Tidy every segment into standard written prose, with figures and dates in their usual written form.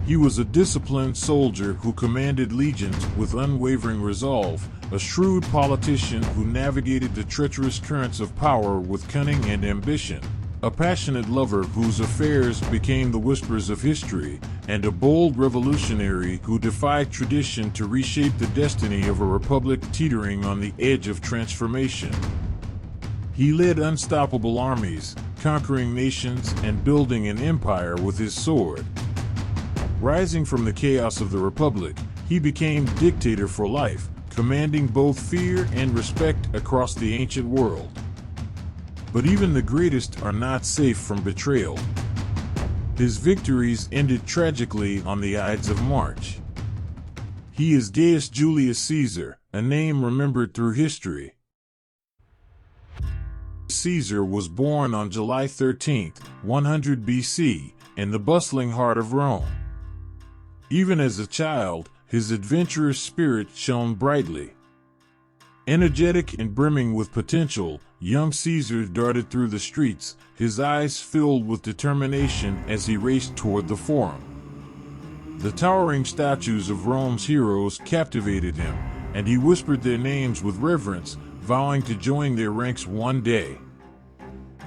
He was a disciplined soldier who commanded legions with unwavering resolve, a shrewd politician who navigated the treacherous currents of power with cunning and ambition, a passionate lover whose affairs became the whispers of history, and a bold revolutionary who defied tradition to reshape the destiny of a republic teetering on the edge of transformation. He led unstoppable armies, conquering nations and building an empire with his sword. Rising from the chaos of the Republic, he became dictator for life, commanding both fear and respect across the ancient world. But even the greatest are not safe from betrayal. His victories ended tragically on the Ides of March. He is Gaius Julius Caesar, a name remembered through history. Caesar was born on July 13, 100 BC, in the bustling heart of Rome. Even as a child, his adventurous spirit shone brightly. Energetic and brimming with potential, young Caesar darted through the streets, his eyes filled with determination as he raced toward the Forum. The towering statues of Rome's heroes captivated him, and he whispered their names with reverence, vowing to join their ranks one day.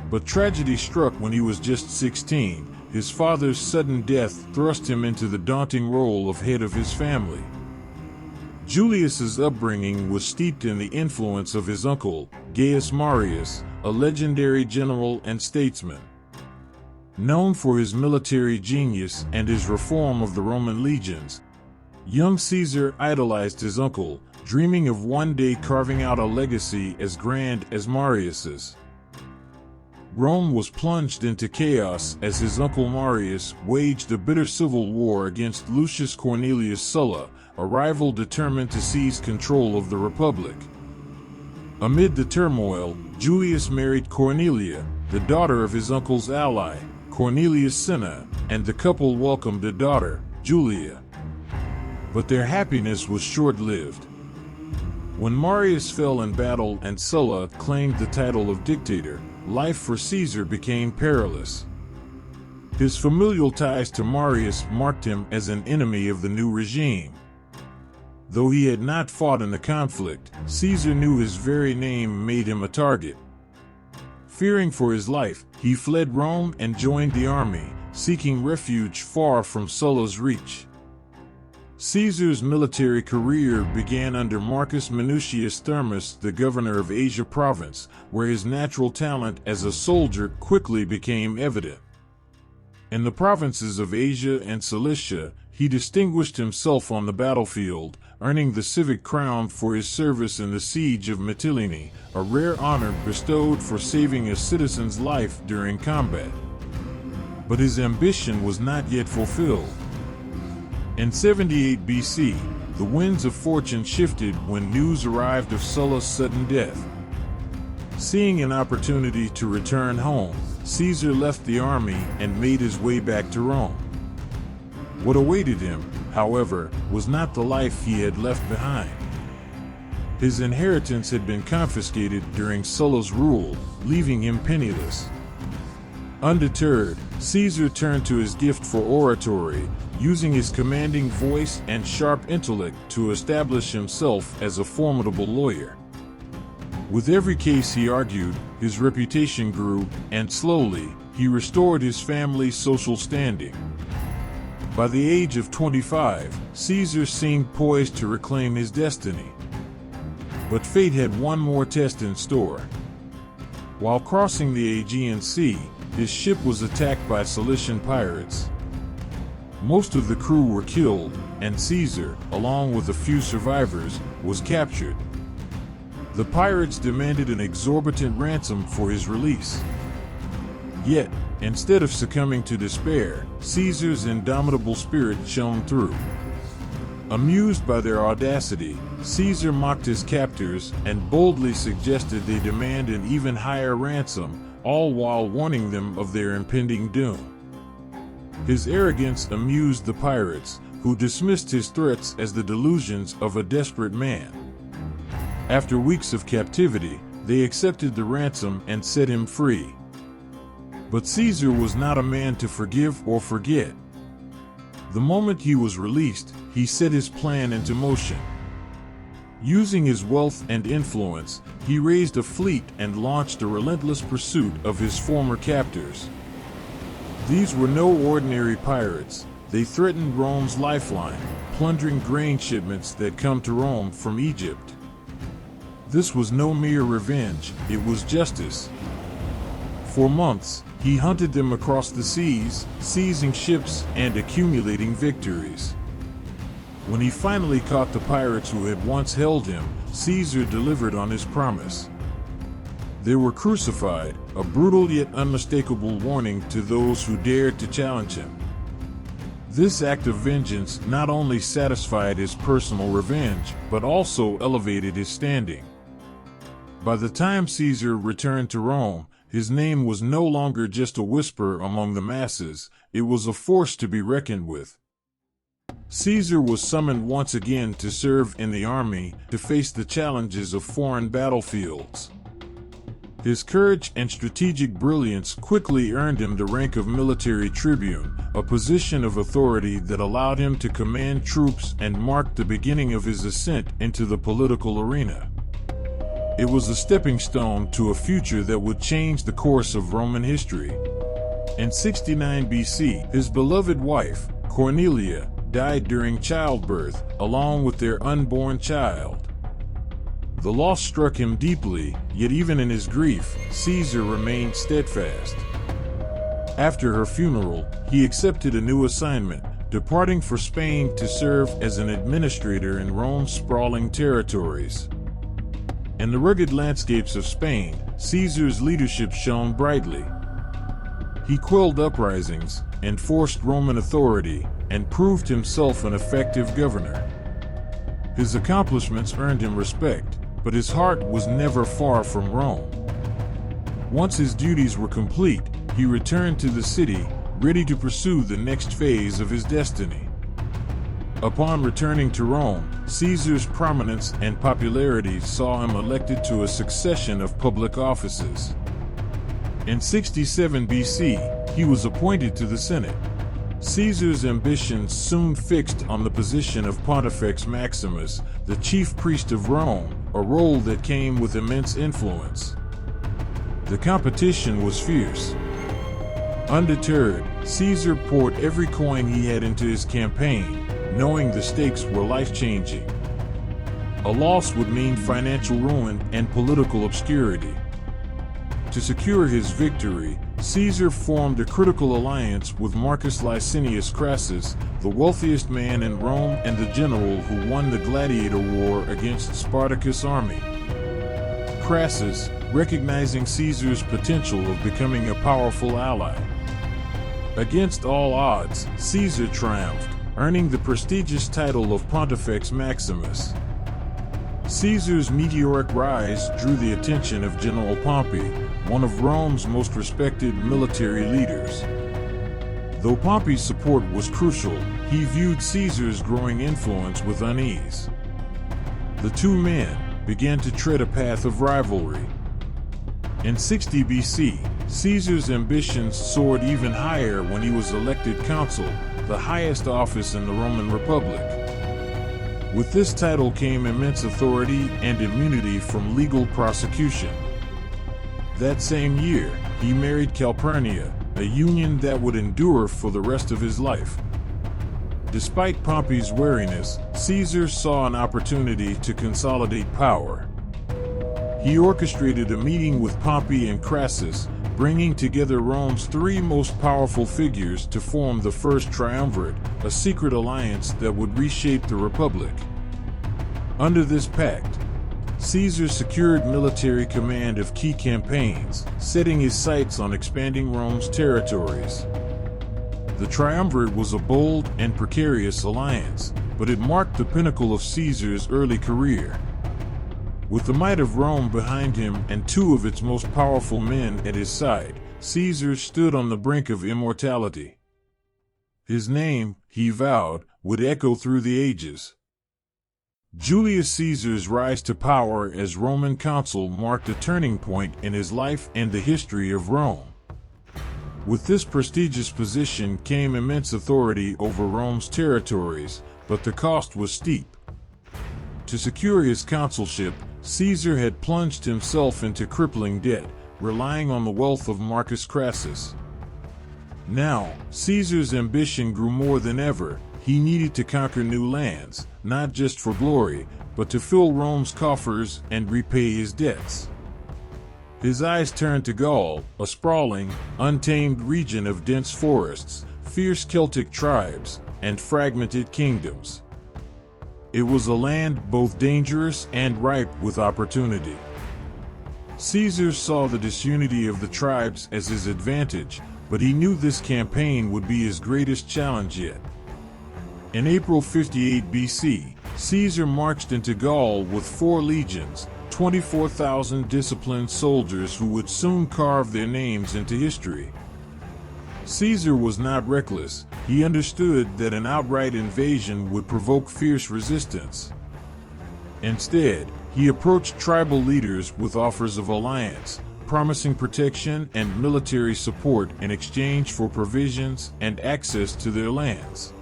But tragedy struck when he was just 16. His father's sudden death thrust him into the daunting role of head of his family. Julius's upbringing was steeped in the influence of his uncle, Gaius Marius, a legendary general and statesman. Known for his military genius and his reform of the Roman legions, young Caesar idolized his uncle, dreaming of one day carving out a legacy as grand as Marius's. Rome was plunged into chaos as his uncle Marius waged a bitter civil war against Lucius Cornelius Sulla, a rival determined to seize control of the Republic. Amid the turmoil, Julius married Cornelia, the daughter of his uncle's ally, Cornelius Cinna, and the couple welcomed a daughter, Julia. But their happiness was short-lived. When Marius fell in battle and Sulla claimed the title of dictator, life for Caesar became perilous. His familial ties to Marius marked him as an enemy of the new regime. Though he had not fought in the conflict, Caesar knew his very name made him a target. Fearing for his life, he fled Rome and joined the army, seeking refuge far from Sulla's reach. Caesar's military career began under Marcus Minucius Thermus, the governor of Asia Province, where his natural talent as a soldier quickly became evident. In the provinces of Asia and Cilicia, he distinguished himself on the battlefield, earning the civic crown for his service in the siege of Mytilene, a rare honor bestowed for saving a citizen's life during combat. But his ambition was not yet fulfilled. In 78 BC, the winds of fortune shifted when news arrived of Sulla's sudden death. Seeing an opportunity to return home, Caesar left the army and made his way back to Rome. What awaited him, however, was not the life he had left behind. His inheritance had been confiscated during Sulla's rule, leaving him penniless. Undeterred, Caesar turned to his gift for oratory, using his commanding voice and sharp intellect to establish himself as a formidable lawyer. With every case he argued, his reputation grew, and slowly, he restored his family's social standing. By the age of 25, Caesar seemed poised to reclaim his destiny. But fate had one more test in store. While crossing the Aegean Sea, his ship was attacked by Cilician pirates. Most of the crew were killed, and Caesar, along with a few survivors, was captured. The pirates demanded an exorbitant ransom for his release. Yet, instead of succumbing to despair, Caesar's indomitable spirit shone through. Amused by their audacity, Caesar mocked his captors and boldly suggested they demand an even higher ransom, all while warning them of their impending doom. His arrogance amused the pirates, who dismissed his threats as the delusions of a desperate man. After weeks of captivity, they accepted the ransom and set him free. But Caesar was not a man to forgive or forget. The moment he was released, he set his plan into motion. Using his wealth and influence, he raised a fleet and launched a relentless pursuit of his former captors. These were no ordinary pirates. They threatened Rome's lifeline, plundering grain shipments that come to Rome from Egypt. This was no mere revenge, it was justice. For months, he hunted them across the seas, seizing ships and accumulating victories. When he finally caught the pirates who had once held him, Caesar delivered on his promise. They were crucified, a brutal yet unmistakable warning to those who dared to challenge him. This act of vengeance not only satisfied his personal revenge, but also elevated his standing. By the time Caesar returned to Rome, his name was no longer just a whisper among the masses, it was a force to be reckoned with. Caesar was summoned once again to serve in the army, to face the challenges of foreign battlefields. His courage and strategic brilliance quickly earned him the rank of military tribune, a position of authority that allowed him to command troops and marked the beginning of his ascent into the political arena. It was a stepping stone to a future that would change the course of Roman history. In 69 BC, his beloved wife, Cornelia, died during childbirth, along with their unborn child. The loss struck him deeply, yet even in his grief, Caesar remained steadfast. After her funeral, he accepted a new assignment, departing for Spain to serve as an administrator in Rome's sprawling territories. In the rugged landscapes of Spain, Caesar's leadership shone brightly. He quelled uprisings, enforced Roman authority, and proved himself an effective governor. His accomplishments earned him respect, but his heart was never far from Rome. Once his duties were complete, he returned to the city, ready to pursue the next phase of his destiny. Upon returning to Rome, Caesar's prominence and popularity saw him elected to a succession of public offices. In 67 BC, he was appointed to the Senate. Caesar's ambitions soon fixed on the position of Pontifex Maximus, the chief priest of Rome, a role that came with immense influence. The competition was fierce. Undeterred, Caesar poured every coin he had into his campaign, knowing the stakes were life-changing. A loss would mean financial ruin and political obscurity. To secure his victory, Caesar formed a critical alliance with Marcus Licinius Crassus, the wealthiest man in Rome and the general who won the gladiator war against Spartacus' army. Crassus, recognizing Caesar's potential of becoming a powerful ally. Against all odds, Caesar triumphed, earning the prestigious title of Pontifex Maximus. Caesar's meteoric rise drew the attention of General Pompey, one of Rome's most respected military leaders. Though Pompey's support was crucial, he viewed Caesar's growing influence with unease. The two men began to tread a path of rivalry. In 60 BC, Caesar's ambitions soared even higher when he was elected consul, the highest office in the Roman Republic. With this title came immense authority and immunity from legal prosecution. That same year, he married Calpurnia, a union that would endure for the rest of his life. Despite Pompey's wariness, Caesar saw an opportunity to consolidate power. He orchestrated a meeting with Pompey and Crassus, bringing together Rome's three most powerful figures to form the First Triumvirate, a secret alliance that would reshape the Republic. Under this pact, Caesar secured military command of key campaigns, setting his sights on expanding Rome's territories. The Triumvirate was a bold and precarious alliance, but it marked the pinnacle of Caesar's early career. With the might of Rome behind him and two of its most powerful men at his side, Caesar stood on the brink of immortality. His name, he vowed, would echo through the ages. Julius Caesar's rise to power as Roman consul marked a turning point in his life and the history of Rome. With this prestigious position came immense authority over Rome's territories, but the cost was steep. To secure his consulship, Caesar had plunged himself into crippling debt, relying on the wealth of Marcus Crassus. Now, Caesar's ambition grew more than ever. He needed to conquer new lands, not just for glory, but to fill Rome's coffers and repay his debts. His eyes turned to Gaul, a sprawling, untamed region of dense forests, fierce Celtic tribes, and fragmented kingdoms. It was a land both dangerous and ripe with opportunity. Caesar saw the disunity of the tribes as his advantage, but he knew this campaign would be his greatest challenge yet. In April 58 BC, Caesar marched into Gaul with 4 legions, 24,000 disciplined soldiers who would soon carve their names into history. Caesar was not reckless. He understood that an outright invasion would provoke fierce resistance. Instead, he approached tribal leaders with offers of alliance, promising protection and military support in exchange for provisions and access to their lands.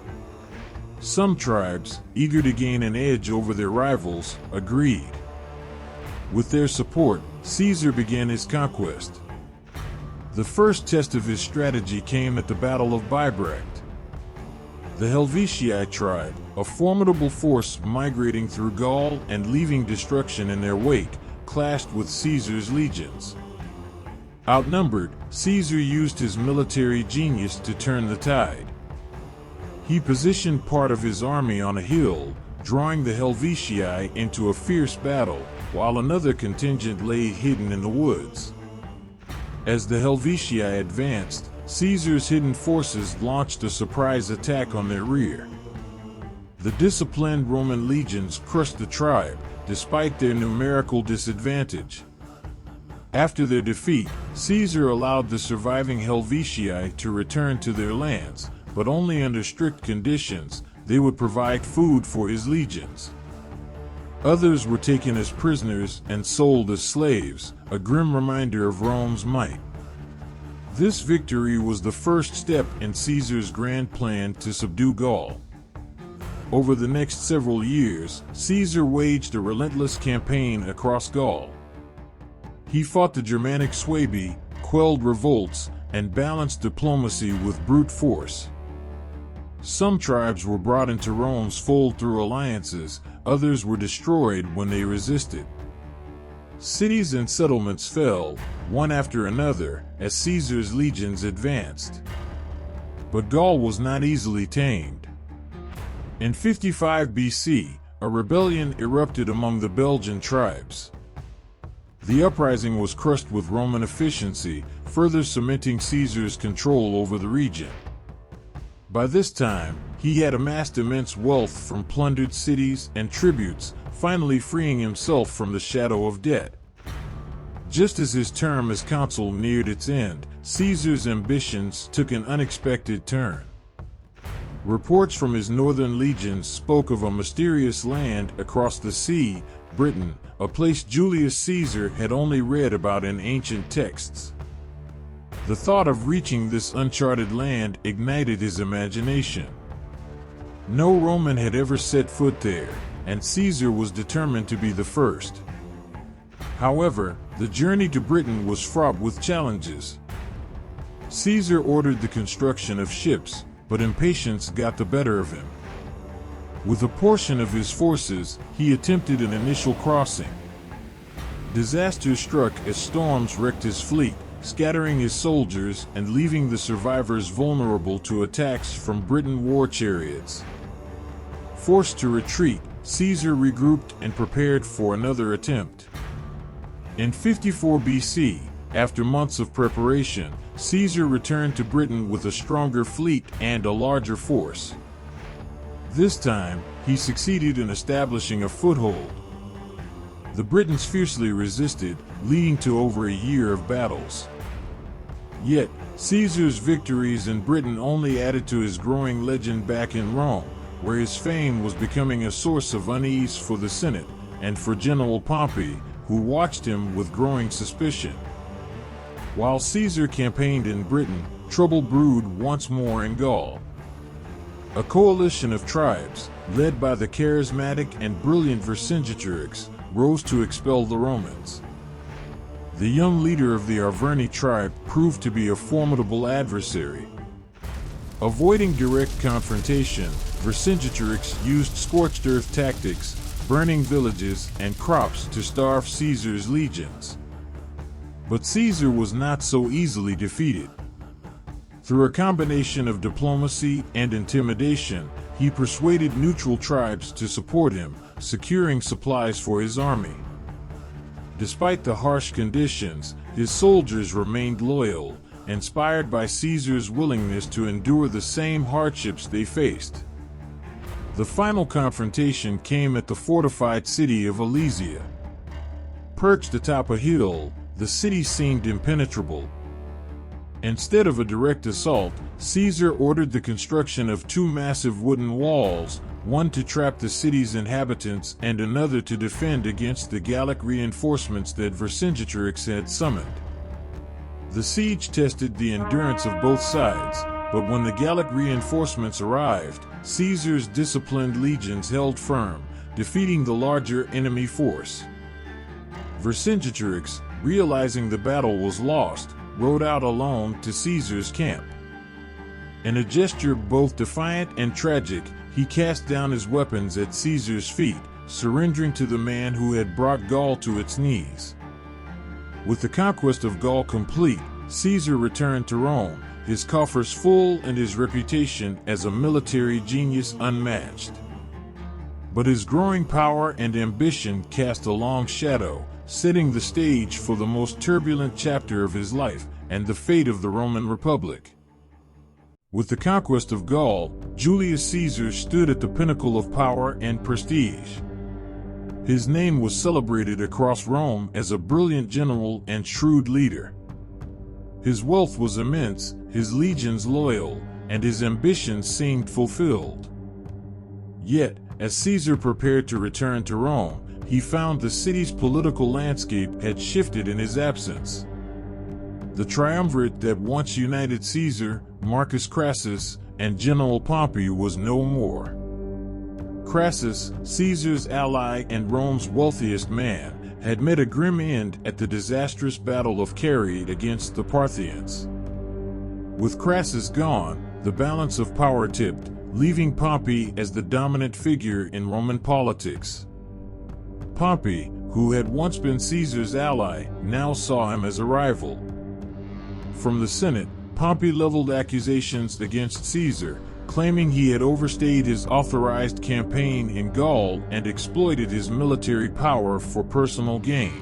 Some tribes, eager to gain an edge over their rivals, agreed. With their support, Caesar began his conquest. The first test of his strategy came at the Battle of Bibracte. The Helvetii tribe, a formidable force migrating through Gaul and leaving destruction in their wake, clashed with Caesar's legions. Outnumbered, Caesar used his military genius to turn the tide. He positioned part of his army on a hill, drawing the Helvetii into a fierce battle, while another contingent lay hidden in the woods. As the Helvetii advanced, Caesar's hidden forces launched a surprise attack on their rear. The disciplined Roman legions crushed the tribe, despite their numerical disadvantage. After their defeat, Caesar allowed the surviving Helvetii to return to their lands, but only under strict conditions. They would provide food for his legions. Others were taken as prisoners and sold as slaves, a grim reminder of Rome's might. This victory was the first step in Caesar's grand plan to subdue Gaul. Over the next several years, Caesar waged a relentless campaign across Gaul. He fought the Germanic Suebi, quelled revolts, and balanced diplomacy with brute force. Some tribes were brought into Rome's fold through alliances, others were destroyed when they resisted. Cities and settlements fell, one after another, as Caesar's legions advanced. But Gaul was not easily tamed. In 55 BC, a rebellion erupted among the Belgian tribes. The uprising was crushed with Roman efficiency, further cementing Caesar's control over the region. By this time, he had amassed immense wealth from plundered cities and tributes, finally freeing himself from the shadow of debt. Just as his term as consul neared its end, Caesar's ambitions took an unexpected turn. Reports from his northern legions spoke of a mysterious land across the sea, Britain, a place Julius Caesar had only read about in ancient texts. The thought of reaching this uncharted land ignited his imagination. No Roman had ever set foot there, and Caesar was determined to be the first. However, the journey to Britain was fraught with challenges. Caesar ordered the construction of ships, but impatience got the better of him. With a portion of his forces, he attempted an initial crossing. Disaster struck as storms wrecked his fleet, scattering his soldiers and leaving the survivors vulnerable to attacks from Briton war chariots. Forced to retreat, Caesar regrouped and prepared for another attempt. In 54 BC, after months of preparation, Caesar returned to Britain with a stronger fleet and a larger force. This time, he succeeded in establishing a foothold. The Britons fiercely resisted, leading to over a year of battles. Yet, Caesar's victories in Britain only added to his growing legend back in Rome, where his fame was becoming a source of unease for the Senate and for General Pompey, who watched him with growing suspicion. While Caesar campaigned in Britain, trouble brewed once more in Gaul. A coalition of tribes, led by the charismatic and brilliant Vercingetorix, rose to expel the Romans. The young leader of the Arverni tribe proved to be a formidable adversary. Avoiding direct confrontation, Vercingetorix used scorched earth tactics, burning villages and crops to starve Caesar's legions. But Caesar was not so easily defeated. Through a combination of diplomacy and intimidation, he persuaded neutral tribes to support him, securing supplies for his army. Despite the harsh conditions, his soldiers remained loyal, inspired by Caesar's willingness to endure the same hardships they faced. The final confrontation came at the fortified city of Alesia. Perched atop a hill, the city seemed impenetrable. Instead of a direct assault, Caesar ordered the construction of two massive wooden walls, one to trap the city's inhabitants and another to defend against the Gallic reinforcements that Vercingetorix had summoned. The siege tested the endurance of both sides, but when the Gallic reinforcements arrived, Caesar's disciplined legions held firm, defeating the larger enemy force. Vercingetorix, realizing the battle was lost, rode out alone to Caesar's camp. In a gesture both defiant and tragic, he cast down his weapons at Caesar's feet, surrendering to the man who had brought Gaul to its knees. With the conquest of Gaul complete, Caesar returned to Rome, his coffers full and his reputation as a military genius unmatched. But his growing power and ambition cast a long shadow, setting the stage for the most turbulent chapter of his life and the fate of the Roman Republic. With the conquest of Gaul, Julius Caesar stood at the pinnacle of power and prestige. His name was celebrated across Rome as a brilliant general and shrewd leader. His wealth was immense, his legions loyal, and his ambitions seemed fulfilled. Yet, as Caesar prepared to return to Rome, he found the city's political landscape had shifted in his absence. The triumvirate that once united Caesar, Marcus Crassus, and General Pompey was no more. Crassus, Caesar's ally and Rome's wealthiest man, had met a grim end at the disastrous Battle of Carrhae against the Parthians. With Crassus gone, the balance of power tipped, leaving Pompey as the dominant figure in Roman politics. Pompey, who had once been Caesar's ally, now saw him as a rival. From the Senate, Pompey leveled accusations against Caesar, claiming he had overstayed his authorized campaign in Gaul and exploited his military power for personal gain.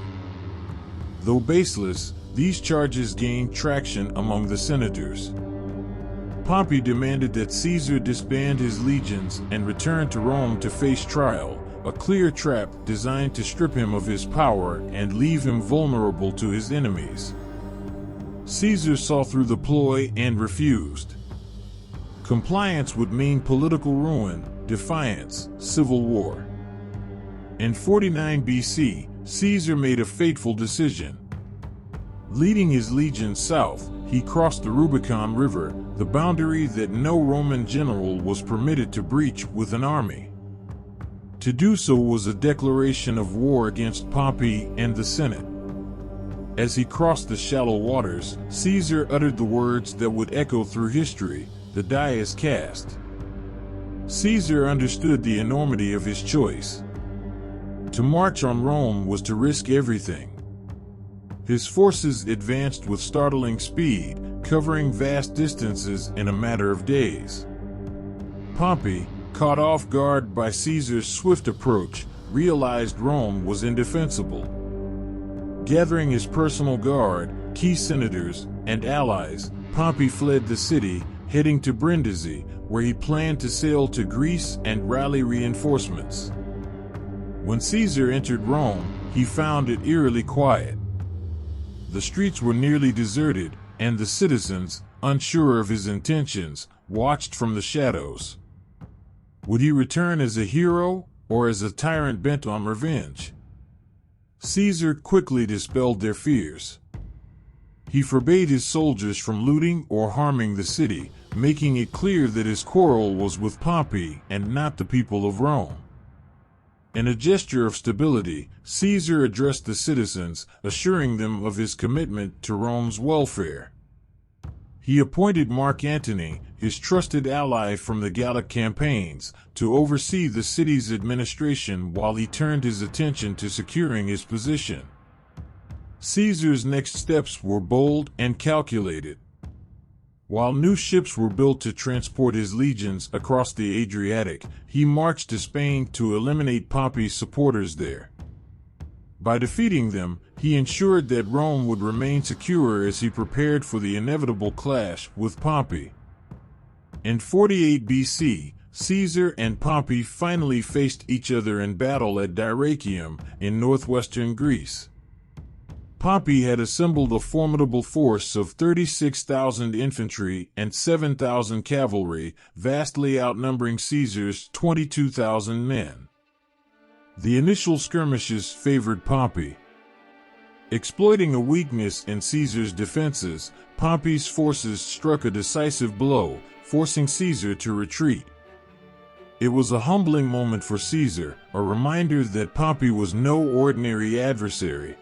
Though baseless, these charges gained traction among the senators. Pompey demanded that Caesar disband his legions and return to Rome to face trial, a clear trap designed to strip him of his power and leave him vulnerable to his enemies. Caesar saw through the ploy and refused. Compliance would mean political ruin, defiance, civil war. In 49 BC, Caesar made a fateful decision. Leading his legions south, he crossed the Rubicon River, the boundary that no Roman general was permitted to breach with an army. To do so was a declaration of war against Pompey and the Senate. As he crossed the shallow waters, Caesar uttered the words that would echo through history: "The die is cast." Caesar understood the enormity of his choice. To march on Rome was to risk everything. His forces advanced with startling speed, covering vast distances in a matter of days. Pompey, caught off guard by Caesar's swift approach, realized Rome was indefensible. Gathering his personal guard, key senators, and allies, Pompey fled the city, heading to Brindisi, where he planned to sail to Greece and rally reinforcements. When Caesar entered Rome, he found it eerily quiet. The streets were nearly deserted, and the citizens, unsure of his intentions, watched from the shadows. Would he return as a hero, or as a tyrant bent on revenge? Caesar quickly dispelled their fears. He forbade his soldiers from looting or harming the city, making it clear that his quarrel was with Pompey and not the people of Rome. In a gesture of stability, Caesar addressed the citizens, assuring them of his commitment to Rome's welfare. He appointed Mark Antony, his trusted ally from the Gallic campaigns, to oversee the city's administration while he turned his attention to securing his position. Caesar's next steps were bold and calculated. While new ships were built to transport his legions across the Adriatic, he marched to Spain to eliminate Pompey's supporters there. By defeating them, he ensured that Rome would remain secure as he prepared for the inevitable clash with Pompey. In 48 BC, Caesar and Pompey finally faced each other in battle at Dyrrhachium in northwestern Greece. Pompey had assembled a formidable force of 36,000 infantry and 7,000 cavalry, vastly outnumbering Caesar's 22,000 men. The initial skirmishes favored Pompey. Exploiting a weakness in Caesar's defenses, Pompey's forces struck a decisive blow, forcing Caesar to retreat. It was a humbling moment for Caesar, a reminder that Pompey was no ordinary adversary.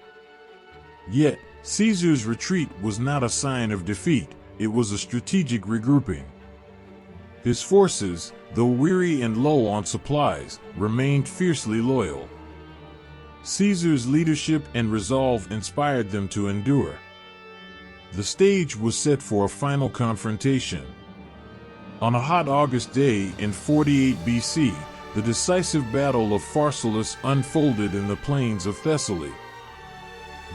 Yet, Caesar's retreat was not a sign of defeat, it was a strategic regrouping. His forces, though weary and low on supplies, remained fiercely loyal. Caesar's leadership and resolve inspired them to endure. The stage was set for a final confrontation. On a hot August day in 48 BC, the decisive Battle of Pharsalus unfolded in the plains of Thessaly.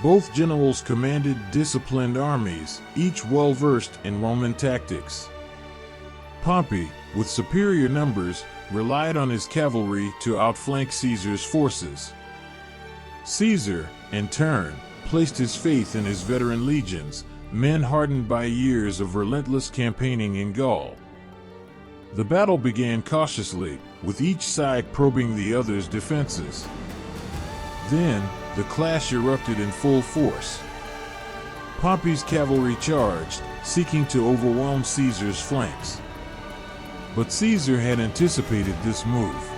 Both generals commanded disciplined armies, each well-versed in Roman tactics. Pompey, with superior numbers, relied on his cavalry to outflank Caesar's forces. Caesar, in turn, placed his faith in his veteran legions, men hardened by years of relentless campaigning in Gaul. The battle began cautiously, with each side probing the other's defenses. Then, the clash erupted in full force. Pompey's cavalry charged, seeking to overwhelm Caesar's flanks. But Caesar had anticipated this move.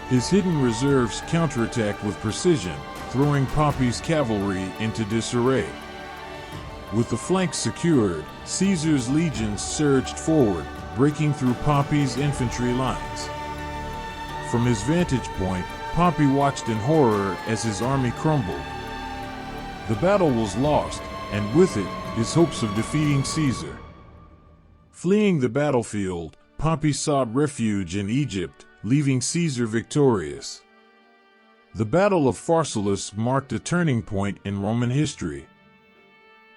His hidden reserves counterattacked with precision, throwing Pompey's cavalry into disarray. With the flanks secured, Caesar's legions surged forward, breaking through Pompey's infantry lines. From his vantage point, Pompey watched in horror as his army crumbled. The battle was lost, and with it, his hopes of defeating Caesar. Fleeing the battlefield, Pompey sought refuge in Egypt, leaving Caesar victorious. The Battle of Pharsalus marked a turning point in Roman history.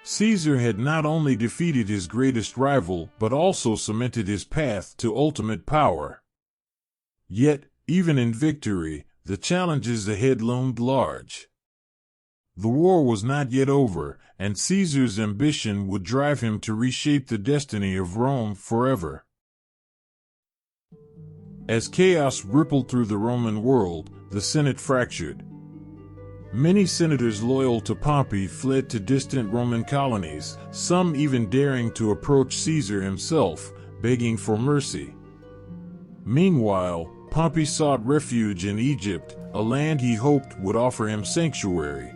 Caesar had not only defeated his greatest rival, but also cemented his path to ultimate power. Yet, even in victory, the challenges ahead loomed large. The war was not yet over, and Caesar's ambition would drive him to reshape the destiny of Rome forever. As chaos rippled through the Roman world, the Senate fractured. Many senators loyal to Pompey fled to distant Roman colonies, some even daring to approach Caesar himself, begging for mercy. Meanwhile, Pompey sought refuge in Egypt, a land he hoped would offer him sanctuary.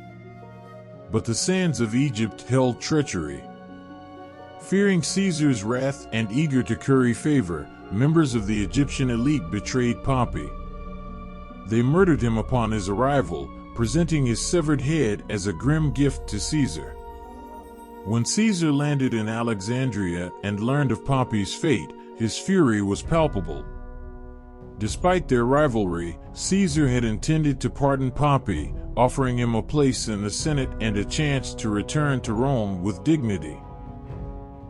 But the sands of Egypt held treachery. Fearing Caesar's wrath and eager to curry favor, members of the Egyptian elite betrayed Pompey. They murdered him upon his arrival, presenting his severed head as a grim gift to Caesar. When Caesar landed in Alexandria and learned of Pompey's fate, his fury was palpable. Despite their rivalry, Caesar had intended to pardon Pompey, offering him a place in the Senate and a chance to return to Rome with dignity.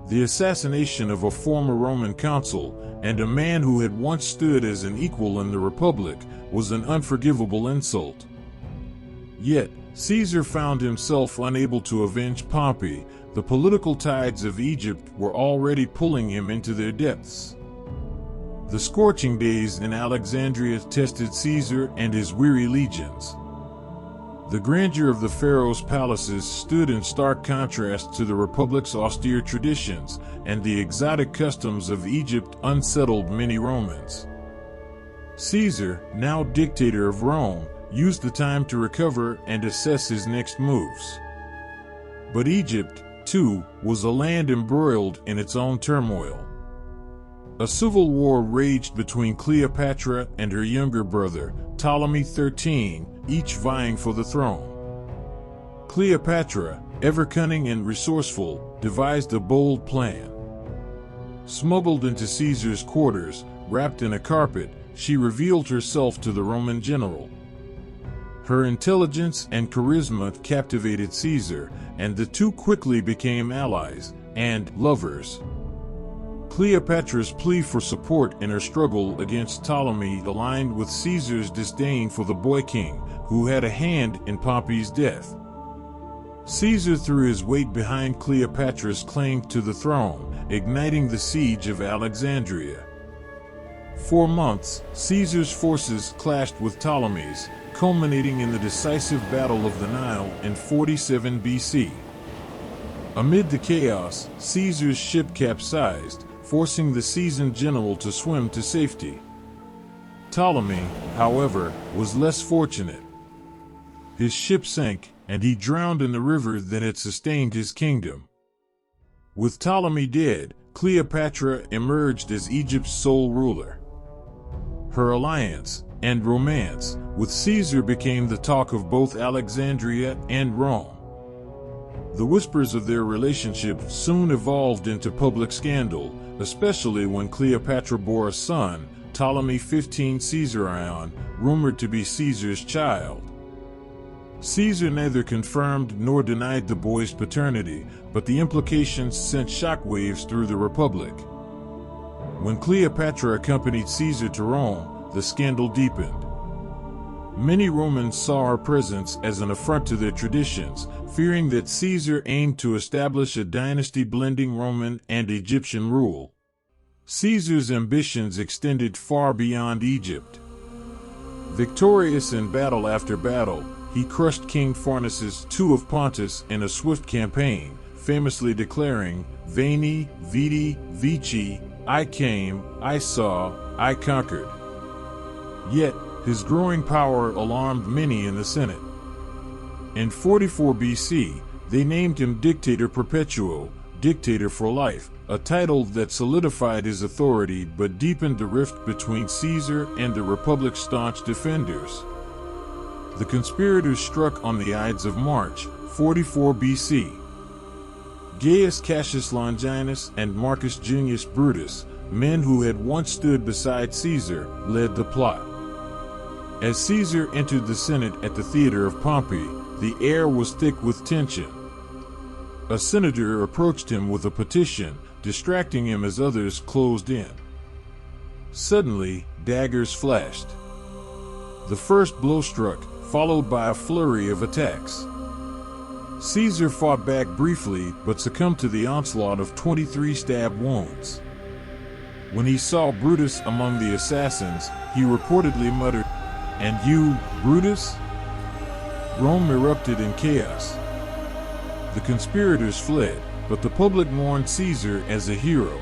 The assassination of a former Roman consul, and a man who had once stood as an equal in the Republic, was an unforgivable insult. Yet, Caesar found himself unable to avenge Pompey. The political tides of Egypt were already pulling him into their depths. The scorching days in Alexandria tested Caesar and his weary legions. The grandeur of the pharaoh's palaces stood in stark contrast to the republic's austere traditions, and the exotic customs of Egypt unsettled many Romans. Caesar, now dictator of Rome, used the time to recover and assess his next moves. But Egypt, too, was a land embroiled in its own turmoil. A civil war raged between Cleopatra and her younger brother, Ptolemy XIII, each vying for the throne. Cleopatra, ever cunning and resourceful, devised a bold plan. Smuggled into Caesar's quarters, wrapped in a carpet, she revealed herself to the Roman general. Her intelligence and charisma captivated Caesar, and the two quickly became allies and lovers. Cleopatra's plea for support in her struggle against Ptolemy aligned with Caesar's disdain for the boy king, who had a hand in Pompey's death. Caesar threw his weight behind Cleopatra's claim to the throne, igniting the siege of Alexandria. For months, Caesar's forces clashed with Ptolemy's, culminating in the decisive Battle of the Nile in 47 BC. Amid the chaos, Caesar's ship capsized, forcing the seasoned general to swim to safety. Ptolemy, however, was less fortunate. His ship sank, and he drowned in the river that had sustained his kingdom. With Ptolemy dead, Cleopatra emerged as Egypt's sole ruler. Her alliance and romance with Caesar became the talk of both Alexandria and Rome. The whispers of their relationship soon evolved into public scandal, especially when Cleopatra bore a son, Ptolemy XV Caesarion, rumored to be Caesar's child. Caesar neither confirmed nor denied the boy's paternity, but the implications sent shockwaves through the Republic. When Cleopatra accompanied Caesar to Rome, the scandal deepened. Many Romans saw her presence as an affront to their traditions, fearing that Caesar aimed to establish a dynasty blending Roman and Egyptian rule. Caesar's ambitions extended far beyond Egypt. Victorious in battle after battle, he crushed King Pharnaces II of Pontus in a swift campaign, famously declaring, "Veni, vidi, vici, I came, I saw, I conquered." Yet, his growing power alarmed many in the Senate. In 44 BC, they named him Dictator Perpetuo, dictator for life, a title that solidified his authority but deepened the rift between Caesar and the Republic's staunch defenders. The conspirators struck on the Ides of March, 44 BC. Gaius Cassius Longinus and Marcus Junius Brutus, men who had once stood beside Caesar, led the plot. As Caesar entered the Senate at the theater of Pompey, the air was thick with tension. A senator approached him with a petition, distracting him as others closed in. Suddenly, daggers flashed. The first blow struck, followed by a flurry of attacks. Caesar fought back briefly, but succumbed to the onslaught of 23 stab wounds. When he saw Brutus among the assassins, he reportedly muttered, "And you, Brutus?" Rome erupted in chaos. The conspirators fled, but the public mourned Caesar as a hero.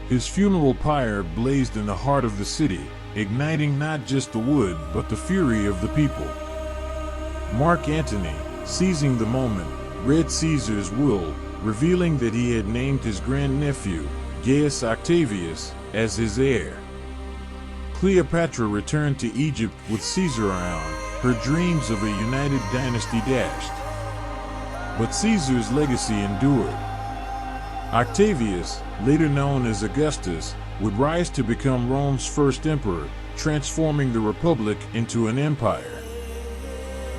His funeral pyre blazed in the heart of the city, igniting not just the wood but the fury of the people. Mark Antony, seizing the moment, read Caesar's will, revealing that he had named his grandnephew, Gaius Octavius, as his heir. Cleopatra returned to Egypt with Caesarion, her dreams of a united dynasty dashed. But Caesar's legacy endured. Octavius, later known as Augustus, would rise to become Rome's first emperor, transforming the Republic into an empire.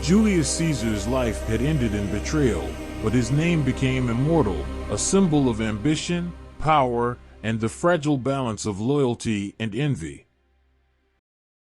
Julius Caesar's life had ended in betrayal, but his name became immortal, a symbol of ambition, power, and the fragile balance of loyalty and envy.